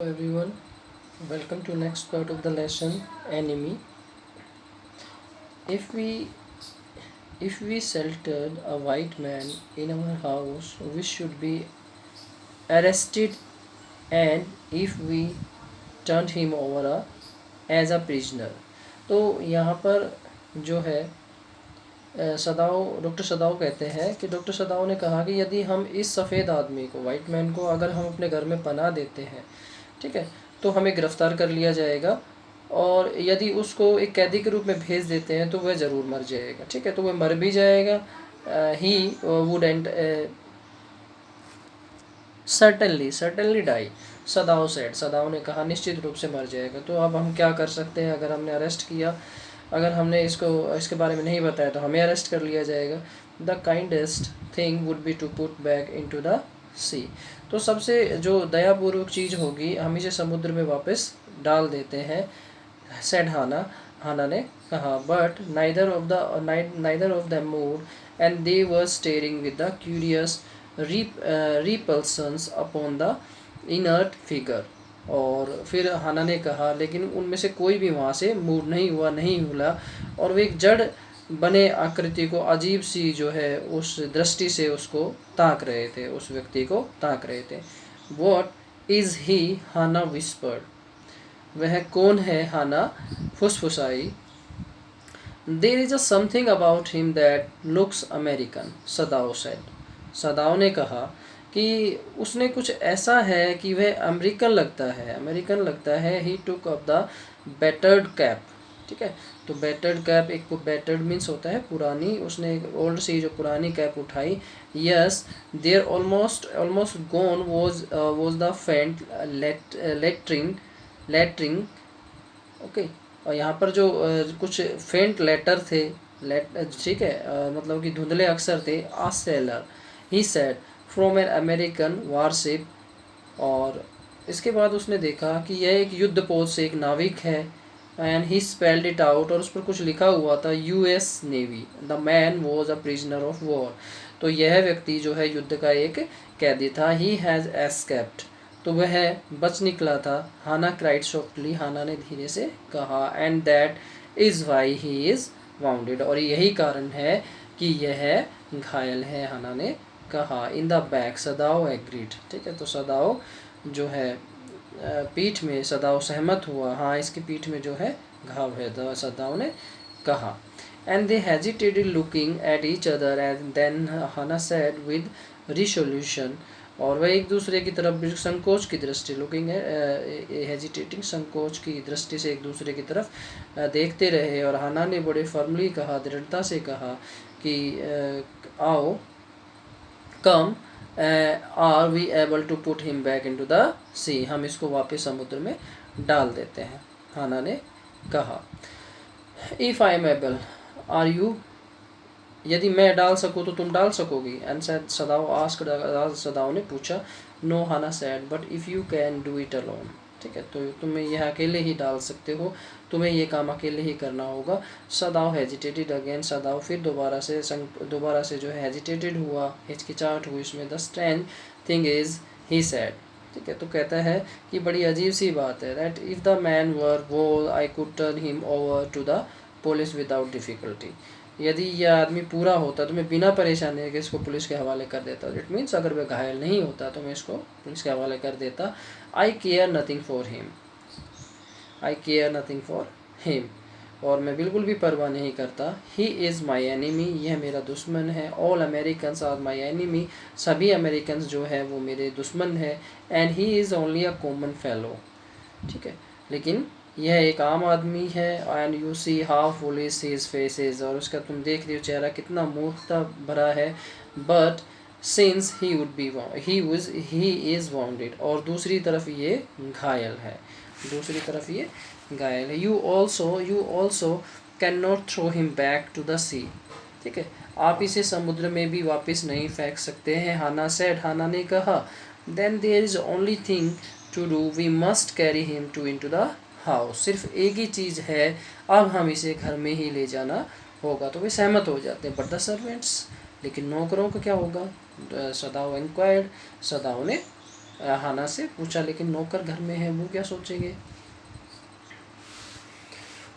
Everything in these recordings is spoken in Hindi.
Hello everyone, welcome to next part of the lesson enemy. If we if we sheltered a white man in our house, we should be arrested, and if we turned him over as a prisoner. तो यहाँ पर जो है सदाओ डॉक्टर सदाओ कहते हैं कि डॉक्टर सदाओ ने कहा कि यदि हम इस सफ़ेद आदमी को, वाइट मैन को, अगर हम अपने घर में पनाह देते हैं, ठीक है, तो हमें गिरफ़्तार कर लिया जाएगा, और यदि उसको एक कैदी के रूप में भेज देते हैं तो वह ज़रूर मर जाएगा। ठीक है, तो वह मर भी जाएगा। He would and certainly die, Sadao said, Sadao ने कहा निश्चित रूप से मर जाएगा। तो अब हम क्या कर सकते हैं? अगर हमने अरेस्ट किया, अगर हमने इसके बारे में नहीं बताया तो हमें अरेस्ट कर लिया जाएगा। The kindest thing would be to put back into the sea, तो सबसे जो दयापूर्वक चीज़ होगी, हम इसे समुद्र में वापस डाल देते हैं, सेड हाना, हाना ने कहा। But neither of the mood and they were steering with the curious repulsions upon the inert figure। और फिर हाना ने कहा, लेकिन उनमें से कोई भी वहाँ से मूव नहीं हुआ, नहीं हिला, और वे एक जड़ बने आकृति को अजीब सी जो है उस दृष्टि से उसको ताक रहे थे, उस व्यक्ति को ताक रहे थे। What is he? Hana whispered। वह कौन है? हाना फुसफुसाई। There is a something about him that looks American, Sadao said। सदाओ ने कहा कि उसने कुछ ऐसा है कि वह अमेरिकन लगता है। He took up the battered cap. ठीक है, तो बैटर्ड कैप, एक बैटर्ड मीन्स होता है पुरानी, उसने एक ओल्ड सी जो पुरानी कैप उठाई। Yes, there almost gone was the faint lettering. Okay, और यहाँ पर जो कुछ फेंट लेटर थे, ठीक है, मतलब कि धुंधले अक्षर थे। A sailor, he said, from an American warship. और इसके बाद उसने देखा कि यह एक युद्ध पोत से एक नाविक है। And he spelled it out, और उस पर कुछ लिखा हुआ था, US navy. The man was a prisoner of war, तो यह व्यक्ति जो है युद्ध का एक कैदी था। ही हैज़ एस्केप्ड, तो वह बच निकला था। हाना क्राइड सॉफ्टली, हाना ने धीरे से कहा। And that is why he is bounded, और यही कारण है कि यह घायल है, हाना ने कहा। In the back, Sadao agreed. ठीक है, तो सदाओ जो है पीठ में, सदाओ सहमत हुआ, हाँ इसकी पीठ में जो है घाव है, तो सदाओ ने कहा। And they hesitated looking at each other, and then Hana said with resolution, और वह एक दूसरे की तरफ संकोच की दृष्टि, लुकिंग है हेजिटेटिंग, संकोच की दृष्टि से एक दूसरे की तरफ देखते रहे। और हाना ने बड़े फर्मली कहा, दृढ़ता से कहा कि आओ, come, are we able to put him back into the sea, हम इसको वापस समुद्र में डाल देते हैं, हाना ने कहा। If I am able, are you, यदि मैं डाल सकूँ तो तुम डाल सकोगी। एंड सदाओ आस्क्ड, सदाओ ने पूछा। No, Hana said, but if you can do it alone. ठीक है, तो तुम्हें यह अकेले ही डाल सकते हो, तुम्हें ये काम अकेले ही करना होगा। सदाओ हेजिटेटेड अगेन, सदाओ फिर दोबारा से जो है हेजिटेटेड हुआ, हिचकिचाहट हुई इसमें। The strange thing is, he said. ठीक है, तो कहता है कि बड़ी अजीब सी बात है, that if the man were whole I could turn him over to the police without difficulty. यदि यह आदमी पूरा होता तो मैं बिना परेशानी के इसको पुलिस के हवाले कर देता। इट मीन्स अगर वह घायल नहीं होता तो मैं इसको पुलिस के हवाले कर देता। I care nothing for him, I care nothing for him, और मैं बिल्कुल भी परवाह नहीं करता। ही इज़ माई एनिमी, यह मेरा दुश्मन है। All Americans are my enemy, सभी अमेरिकन्स जो है वो मेरे दुश्मन है। And he is only a common fellow. ठीक है, लेकिन यह एक आम आदमी है। And you see how foolish his face is, और उसका तुम देख रहे हो चेहरा कितना मूर्खता भरा है। But since he would be he is bounded, और दूसरी तरफ ये घायल है, दूसरी तरफ ये घायल है। You also can not throw him back to the sea. ठीक है, आप इसे समुद्र में भी वापस नहीं फेंक सकते हैं। हाना सेड, हाना ने कहा। Then there is only thing to do, we must carry him to into the house. सिर्फ एक ही चीज़ है, अब हम इसे घर में ही ले जाना होगा। तो वे सहमत हो जाते हैं। बट द सर्वेंट्स, लेकिन नौकरों का क्या होगा? सदाओ इंक्वायर्ड, सदाओ ने हाना से पूछा, लेकिन नौकर घर में है, वो क्या सोचेंगे।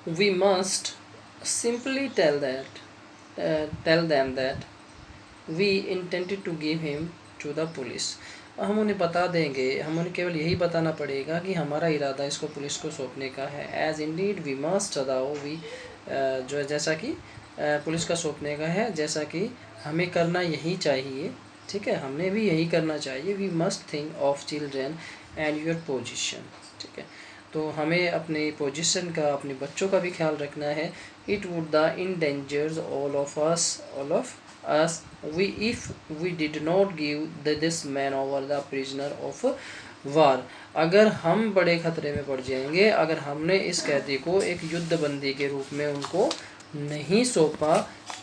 We must simply tell them that we intended to give him to the police. हम उन्हें बता देंगे, हम उन्हें केवल यही बताना पड़ेगा कि हमारा इरादा इसको पुलिस को सौंपने का है। As indeed we must Sadao, we जो है जैसा कि पुलिस का सौंपने का है, जैसा कि हमें करना यही चाहिए, ठीक है, हमने भी यही करना चाहिए। We must think of children and your position, ठीक है, तो हमें अपने पोजीशन का, अपने बच्चों का भी ख्याल रखना है। It would the endangers all of us we if we did not give this man over the prisoner of war. अगर हम बड़े खतरे में पड़ जाएंगे अगर हमने इस कैदी को एक युद्ध बंदी के रूप में उनको नहीं सौंपा,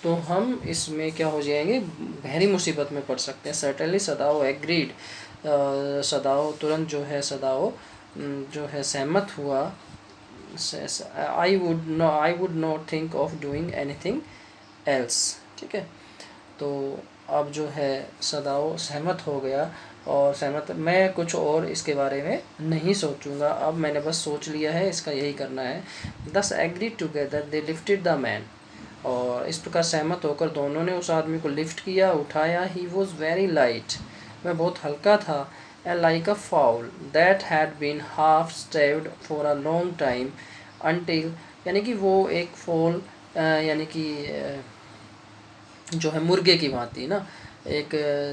तो हम इसमें क्या हो जाएंगे, गहरी मुसीबत में पड़ सकते हैं। सर्टेनली सदाओ एग्रीड, सदाओ तुरंत जो है सदाओ जो है सहमत हुआ। I would not think of doing anything else, ठीक है, तो अब जो है सदाओ सहमत हो गया, और सहमत, मैं कुछ और इसके बारे में नहीं सोचूंगा, अब मैंने बस सोच लिया है, इसका यही करना है। दस agreed together they lifted the man, और इस प्रकार सहमत होकर दोनों ने उस आदमी को लिफ्ट किया, उठाया। ही वॉज वेरी लाइट, वह बहुत हल्का था। And like a fowl that had been half starved for a long time until, यानी कि वो एक फॉल यानी कि जो है मुर्गे की भांति ना, एक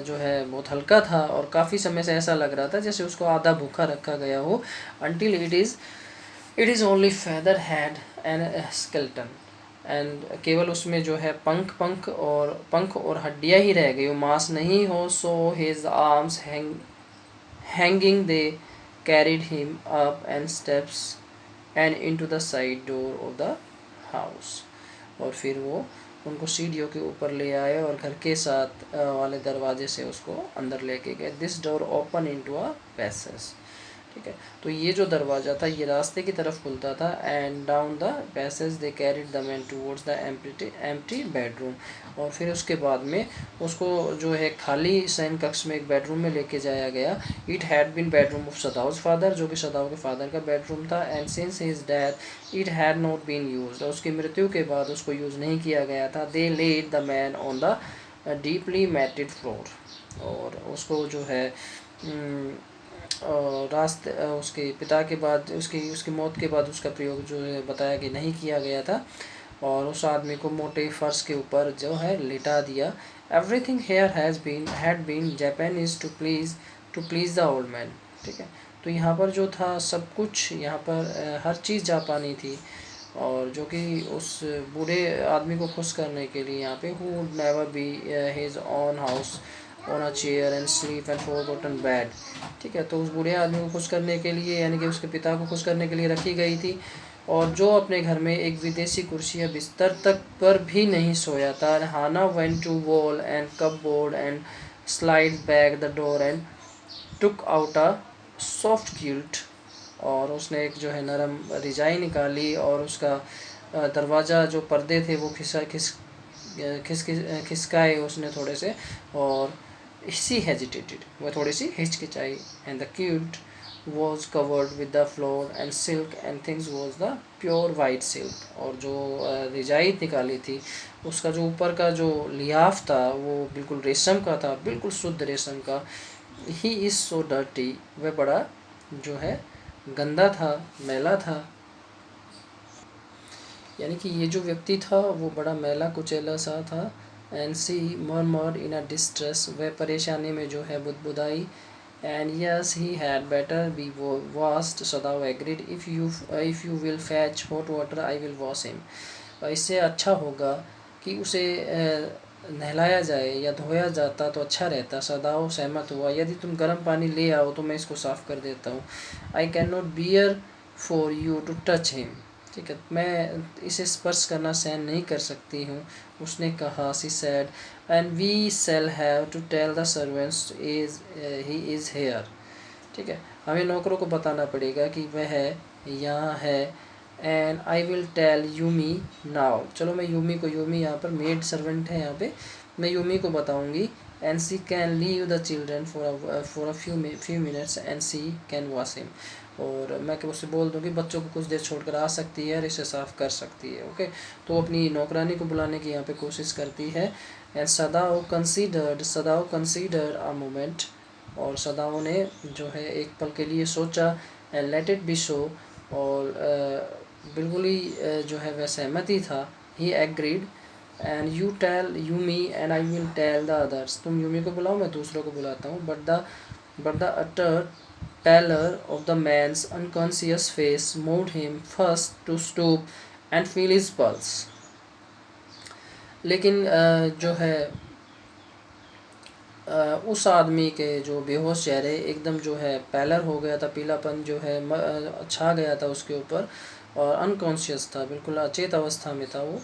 जो है बहुत हल्का था, और काफ़ी समय से ऐसा लग रहा था जैसे उसको आधा भूखा रखा गया हो। Until it is only feather had and skeleton, and केवल उसमें जो है पंख और हड्डियाँ ही रह गई, वो मांस नहीं हो। So his arms hanging they carried him up and steps and into the side door of the house, और फिर वो उनको सीढ़ियों के ऊपर ले आए और घर के साथ वाले दरवाजे से उसको अंदर लेके गए। This door open into a passage, ठीक है, तो ये जो दरवाज़ा था ये रास्ते की तरफ खुलता था। And down the passage they carried the man towards the empty bedroom, और फिर उसके बाद में उसको जो है खाली शयन कक्ष में एक बेडरूम में लेके जाया गया। It had been bedroom of Sadao's father, जो कि सदाउ के फादर का बेडरूम था। And since his death it had not been used, उसकी मृत्यु के बाद उसको यूज़ नहीं किया गया था। They laid the man on the deeply matted floor, और उसको जो है रास्ते उसके पिता के बाद उसकी मौत के बाद उसका प्रयोग जो है बताया कि नहीं किया गया था, और उस आदमी को मोटे फर्श के ऊपर जो है लिटा दिया। Everything here had been Japanese to please the old man, ठीक है, तो यहाँ पर जो था सब कुछ, यहाँ पर हर चीज़ जापानी थी, और जो कि उस बूढ़े आदमी को खुश करने के लिए यहाँ पे who would never be his own house on a chair and sleep and forgotten bed, ठीक है, तो उस बूढ़े आदमी को खुश करने के लिए, यानी कि उसके पिता को खुश करने के लिए रखी गई थी, और जो अपने घर में एक विदेशी कुर्सी या बिस्तर तक पर भी नहीं सोया था। Hana went to wall and cupboard and slide back the door and took out a soft quilt, और उसने एक जो है नरम रिजाई निकाली, और उसका दरवाज़ा जो पर्दे थे वो खिसकाए उसने थोड़े से, और शी हेजिटेटेड, वह थोड़ी सी हिचकिचाई। And the quilt was covered with the floor and silk and things was the pure white silk, और जो रिजाई निकाली थी उसका जो ऊपर का जो लियाफ था वो बिल्कुल रेशम का था, बिल्कुल शुद्ध रेशम का। ही इज़ सो डर्टी, वह बड़ा जो है गंदा था, मैला था, यानी कि ये जो व्यक्ति था वो बड़ा मैला कुचैला सा था। And she murmured in a distress, वह परेशानी में जो है बुदबुदाई। And yes he had better be washed, Sadao agreed. If you will fetch hot water I will wash him, इससे अच्छा होगा कि उसे नहलाया जाए या धोया जाता तो अच्छा रहता। सदाओ सहमत हुआ। यदि तुम गर्म पानी ले आओ तो मैं इसको साफ़ कर देता हूँ। I can not bear for you to touch him, ठीक है, मैं इसे स्पर्श करना सहन नहीं कर सकती हूँ, उसने कहा। She said and we shall have to tell the servants he is here, ठीक है, हमें नौकरों को बताना पड़ेगा कि वह यहाँ है। And I will tell Yumi now, चलो मैं यूमी को, यूमी यहाँ पर मेड सर्वेंट है यहाँ पे, मैं यूमी को बताऊँगी and she can leave the children for a few minutes and she can wash him. और मैं क्या उससे बोल दूँ कि बच्चों को कुछ देर छोड़कर आ सकती है और इसे साफ़ कर सकती है। ओके, तो अपनी नौकरानी को बुलाने की यहाँ पे कोशिश करती है। And Sadao considered a moment, और सदाओ ने जो है एक पल के लिए सोचा। And let it be so, और बिल्कुल ही जो है वह सहमति था। He agreed, and you tell Yumi and I will tell the others, तुम यूमी को बुलाओ मैं दूसरों को बुलाता हूँ। But the utter pallor of the man's unconscious face moved him first to stoop and feel his pulse. लेकिन जो है उस आदमी के जो बेहोश चेहरे एकदम जो है पैलर हो गया था, पीलापन जो है छा गया था उसके ऊपर, और अनकॉन्शियस था, बिल्कुल अचेत अवस्था में था, वो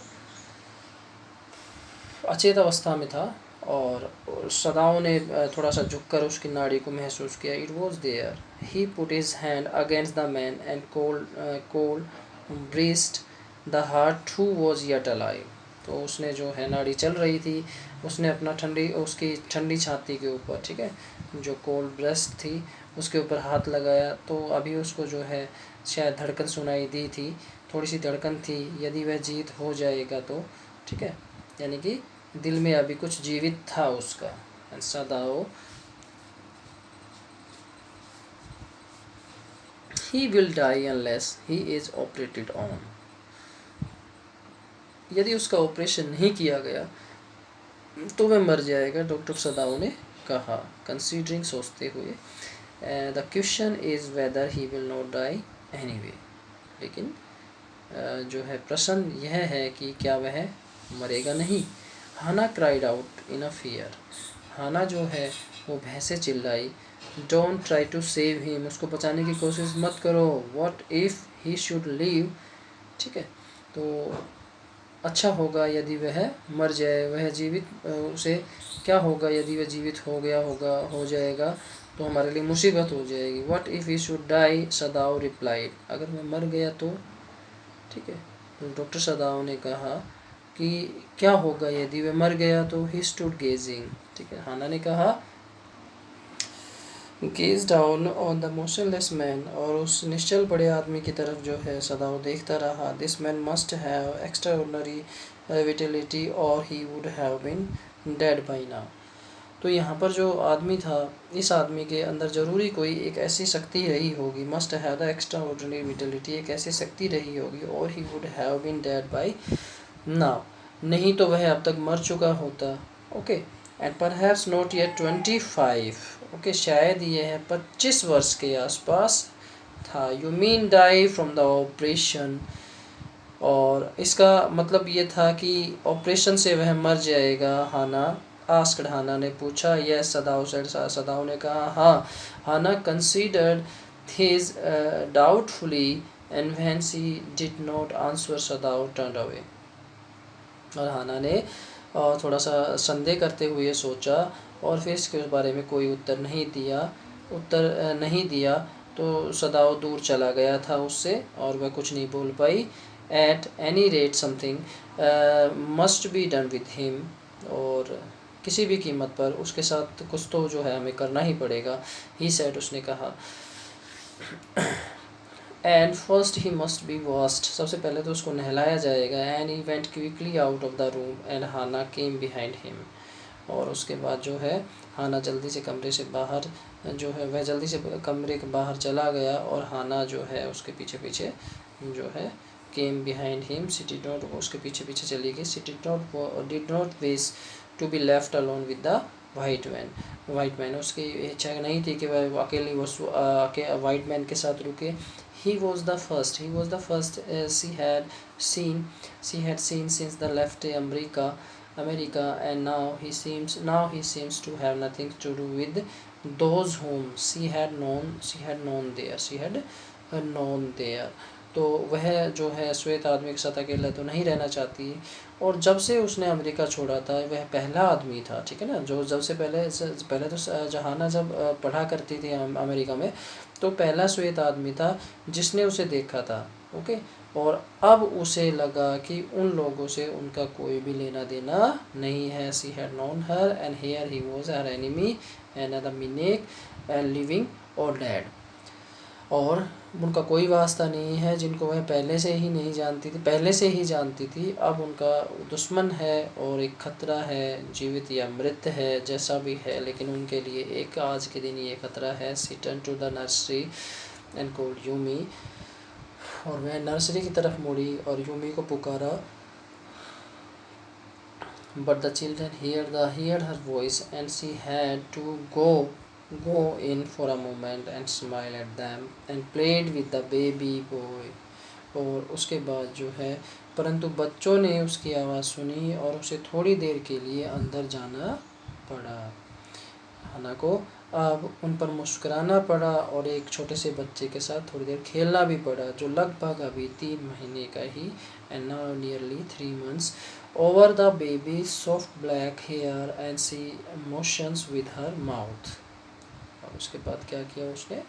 अचेत अवस्था में था। और सदाओं ने थोड़ा सा झुककर उसकी नाड़ी को महसूस किया। It was there, he put his hand against the man and cold breast the heart who was yet alive. तो उसने जो है नाड़ी चल रही थी, उसने अपना उसकी ठंडी छाती के ऊपर, ठीक है, जो कोल्ड ब्रेस्ट थी उसके ऊपर हाथ लगाया। तो अभी उसको जो है शायद धड़कन सुनाई दी थी, थोड़ी सी धड़कन थी, यदि वह जीवित हो जाएगा तो, ठीक है, यानी कि दिल में अभी कुछ जीवित था उसका। सदाओ, he will die unless he is operated on, यदि उसका ऑपरेशन नहीं किया गया तो वह मर जाएगा, डॉक्टर सदाओ ने कहा। कंसीडरिंग, सोचते हुए, the question is whether he will not die anyway, लेकिन जो है प्रश्न यह है कि क्या वह मरेगा नहीं। Hana cried out in a fear, Hana जो है वो भय से चिल्लाई। Don't try to save him, उसको बचाने की कोशिश मत करो। What if he should live, ठीक है, तो अच्छा होगा यदि वह मर जाए, वह जीवित, उसे क्या होगा यदि वह जीवित हो जाएगा तो हमारे लिए मुसीबत हो जाएगी। What if he should die, Sadao replied, अगर मैं मर गया तो, ठीक है, तो डॉक्टर सदाओ ने कहा कि क्या होगा यदि वह मर गया तो। ही स्टूड गेजिंग, ठीक है, हाना ने कहा, gauge down on the motionless man, और उस निश्चल पड़े आदमी की तरफ जो है सदाओ देखता रहा। This man must have extraordinary vitality or he would have been dead by now. तो यहाँ पर जो आदमी था, इस आदमी के अंदर ज़रूरी कोई एक ऐसी शक्ति रही होगी, must have the extraordinary vitality, एक ऐसी शक्ति रही होगी, और he would have been dead by now, नहीं तो वह अब तक मर चुका होता। Okay, and perhaps not yet 25, okay, शायद यह 25 वर्ष के आसपास था। You mean die from the operation, और इसका मतलब ये था कि ऑपरेशन से वह मर जाएगा। हाना आस्क्ड, हाना ने पूछा। यस, सदाओ सेड, सदाओ ने कहा हाँ। Hana considered his doubtfully and when she did not answer, Sadao turned away, और हाना ने थोड़ा सा संदेह करते हुए सोचा और फिर इसके बारे में कोई उत्तर नहीं दिया तो सदाओ दूर चला गया था उससे, और वह कुछ नहीं बोल पाई। At any rate something must be done with him, और किसी भी कीमत पर उसके साथ कुछ तो जो है हमें करना ही पड़ेगा। ही सेड, उसने कहा। And first he must be washed, सबसे पहले तो उसको नहलाया जाएगा। And he went quickly out of the room and Hana came behind him, और उसके बाद जो है हाना जल्दी से कमरे से बाहर जो है वह जल्दी से कमरे के बाहर चला गया, और हाना जो है उसके पीछे पीछे जो है came behind him, she did not, उसके पीछे पीछे चली गई। She did not wish to be left alone with the white man, उसकी इच्छा नहीं थी कि वह अकेली वाइट मैन के साथ रुके। He was the first she had seen since the left America, and now he seems to have nothing to do with those whom she had known there. तो वह जो है श्वेत आदमी के साथ अकेला तो नहीं रहना चाहती, और जब से उसने अमेरिका छोड़ा था वह पहला आदमी था, ठीक है ना, जो जब से पहले तो जहाना जब पढ़ा करती थी अमेरिका में, तो पहला श्वेत आदमी था जिसने उसे देखा था, ओके। और अब उसे लगा कि उन लोगों से उनका कोई भी लेना देना नहीं है। She had known her and here he was her enemy and the meaning and living और डेड। और उनका कोई वास्ता नहीं है, जिनको वह पहले से ही नहीं जानती थी, पहले से ही जानती थी, अब उनका दुश्मन है और एक खतरा है, जीवित या मृत है, जैसा भी है, लेकिन उनके लिए एक आज के दिन ये खतरा है। She turn to the nursery and called Yumi, और वह नर्सरी की तरफ मुड़ी और यूमी को पुकारा। But the children heard her voice and she had to go in for a moment and smile at them and played with the baby boy। और उसके बाद जो है, परंतु बच्चों ने उसकी आवाज़ सुनी और उसे थोड़ी देर के लिए अंदर जाना पड़ा। हन्ना को अब उन पर मुस्कुराना पड़ा और एक छोटे से बच्चे के साथ थोड़ी देर खेलना भी पड़ा, जो लगभग अभी 3 महीने का ही, and now nearly 3 months, over the baby soft black hair and she motions with her mouth. और उसके बाद क्या किया उसने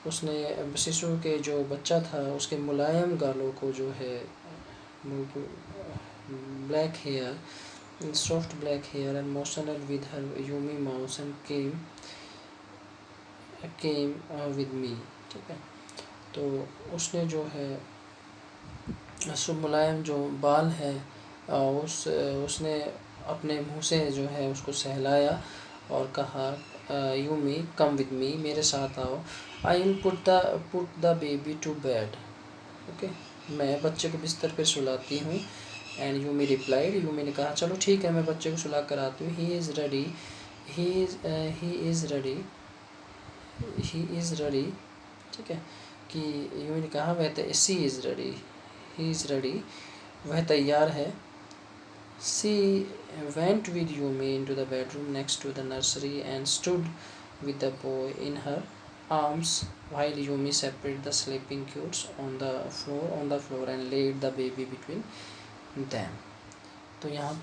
उसने शिशु के जो बच्चा था उसके मुलायम गालों को जो है black hair, soft black hair and motioned with her Yumi mouse and came with me। ठीक है, तो उसने जो है मुलायम जो बाल है उसने अपने मुंह से जो है उसको सहलाया और कहा यूमी कम विद मी, मेरे साथ आओ। I will put the baby to bed, okay, मैं बच्चे को बिस्तर पे सुलाती हूँ। एंड यूमी रिप्लाइड, यूमी ने कहा चलो ठीक है, मैं बच्चे को सुला कर आती हूँ। He is ready, he is ready, he is ready. ठीक है, कि यूमी ने कहा वह she is ready, he is ready, वह तैयार है। She went with Yumi into the bedroom next to the nursery and stood with the boy in her arms while Yumi separated the sleeping cutes on the floor and laid the baby between them। तो यहाँ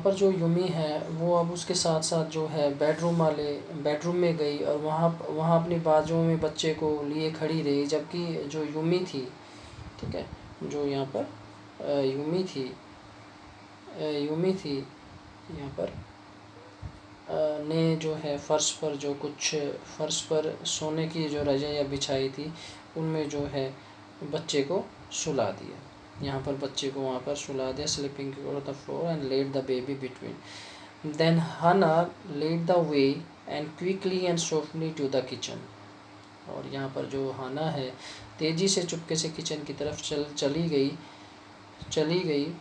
पर जो यूमी है वो अब उसके साथ साथ जो है बेडरूम में गई और वहाँ अपनी बाजुओं में बच्चे को लिए खड़ी रही, जबकि जो यूमी थी, ठीक है, जो यहाँ पर यूमी थी यहाँ पर ने जो है फर्श पर सोने की जो रजाइयाँ बिछाई थी उनमें जो है बच्चे को सुला दिया। यहाँ पर बच्चे को वहाँ पर सुला दिया, sleeping on the floor and laid the baby between. Then Hana led the way and quickly and softly to the kitchen. और यहाँ पर जो हन्ना है तेज़ी से चुपके से किचन की तरफ चली गई।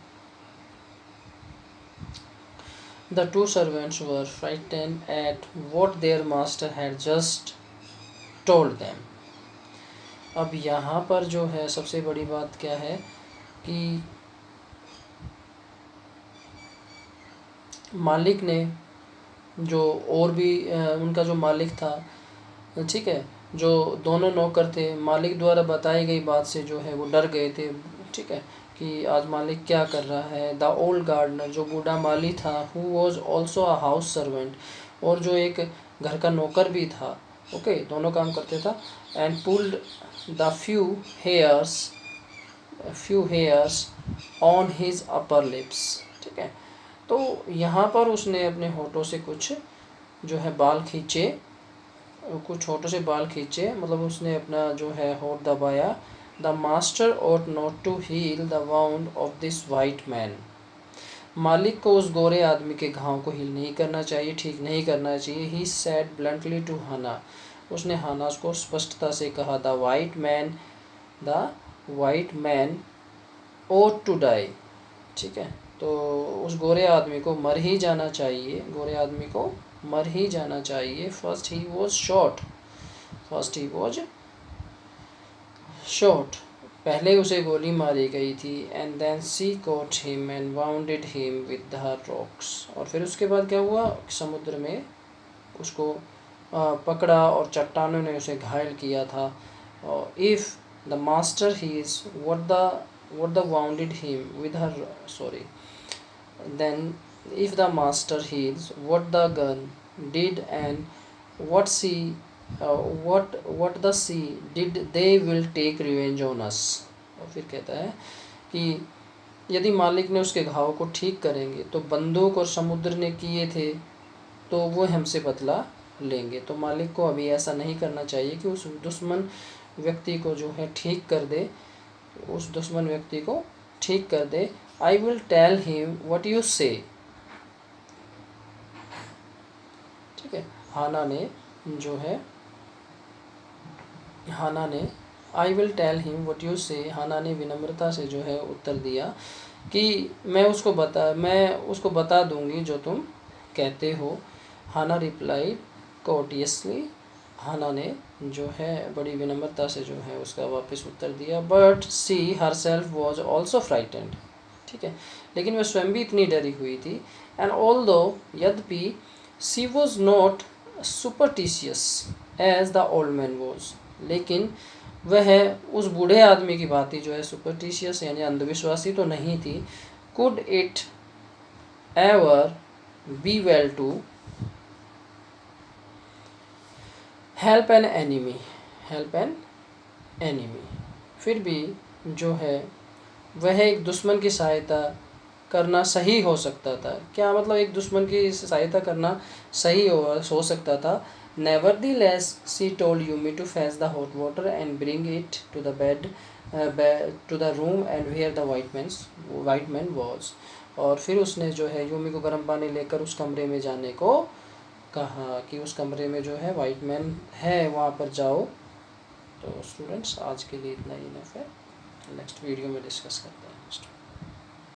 The two servants were frightened at what their master had just told them। अब यहाँ पर जो है सबसे बड़ी बात क्या है कि मालिक ने जो और भी उनका जो मालिक था, ठीक है, जो दोनों नौकर थे, मालिक द्वारा बताई गई बात से जो है वो डर गए थे। ठीक है, कि आज मालिक क्या कर रहा है। द ओल्ड गार्डनर, जो बूढ़ा माली था, who was also a house servant, और जो एक घर का नौकर भी था, ओके, दोनों काम करते था। And pulled the few hairs on his upper lips. ठीक है, तो यहाँ पर उसने अपने होठों से कुछ जो है बाल खींचे, मतलब उसने अपना जो है होठ दबाया। The master ought not to heal the wound of this white man। मालिक को उस गोरे आदमी के घाव को हील नहीं करना चाहिए, ठीक नहीं करना चाहिए। ही said bluntly to हन्ना, उसने हन्ना को स्पष्टता से कहा। The white man ought to die। ठीक है, तो उस गोरे आदमी को मर ही जाना चाहिए। फर्स्ट ही वॉज शॉट, पहले उसे गोली मारी गई थी। And then she caught him and wounded him with her rocks. और फिर उसके बाद क्या हुआ, समुद्र में उसको पकड़ा और चट्टानों ने उसे घायल किया था। If the master hears what the wounded him with her sorry then if the master heals what the gun did and what she what the sea did they will take revenge on us। और फिर कहता है कि यदि मालिक ने उसके घाव को ठीक करेंगे तो बंदूक और समुद्र ने किए थे तो वो हमसे बदला लेंगे। तो मालिक को अभी ऐसा नहीं करना चाहिए कि उस दुश्मन व्यक्ति को जो है ठीक कर दे, उस दुश्मन व्यक्ति को ठीक कर दे। I will tell him what you say. ठीक है, हाना ने I will tell him what you say, Hana ने विनम्रता से जो है उत्तर दिया कि मैं उसको बता दूंगी जो तुम कहते हो। हाना रिप्लाइड कोर्टियसली, हाना ने जो है बड़ी विनम्रता से जो है उसका वापस उत्तर दिया। But she herself was also frightened. ठीक है, लेकिन वह स्वयं भी इतनी डरी हुई थी। एंड ऑल्दो, यद्यपि, she was not superstitious as the old man was, लेकिन वह उस बूढ़े आदमी की भांति जो है सुपरटिशियस यानी अंधविश्वासी तो नहीं थी। Could it ever be well to help an enemy, फिर भी जो है वह एक दुश्मन की सहायता करना सही हो सकता था। क्या मतलब एक दुश्मन की सहायता करना सही हो सकता था। Nevertheless, she told Yumi to fetch the hot water and bring it to the to the room and where the white man was। और फिर उसने जो है यूमी को गर्म पानी लेकर उस कमरे में जाने को कहा कि उस कमरे में जो है वाइट मैन है, वहाँ पर जाओ। तो स्टूडेंट्स आज के लिए इतना ही इनफ है, नेक्स्ट वीडियो में डिस्कस करते हैं।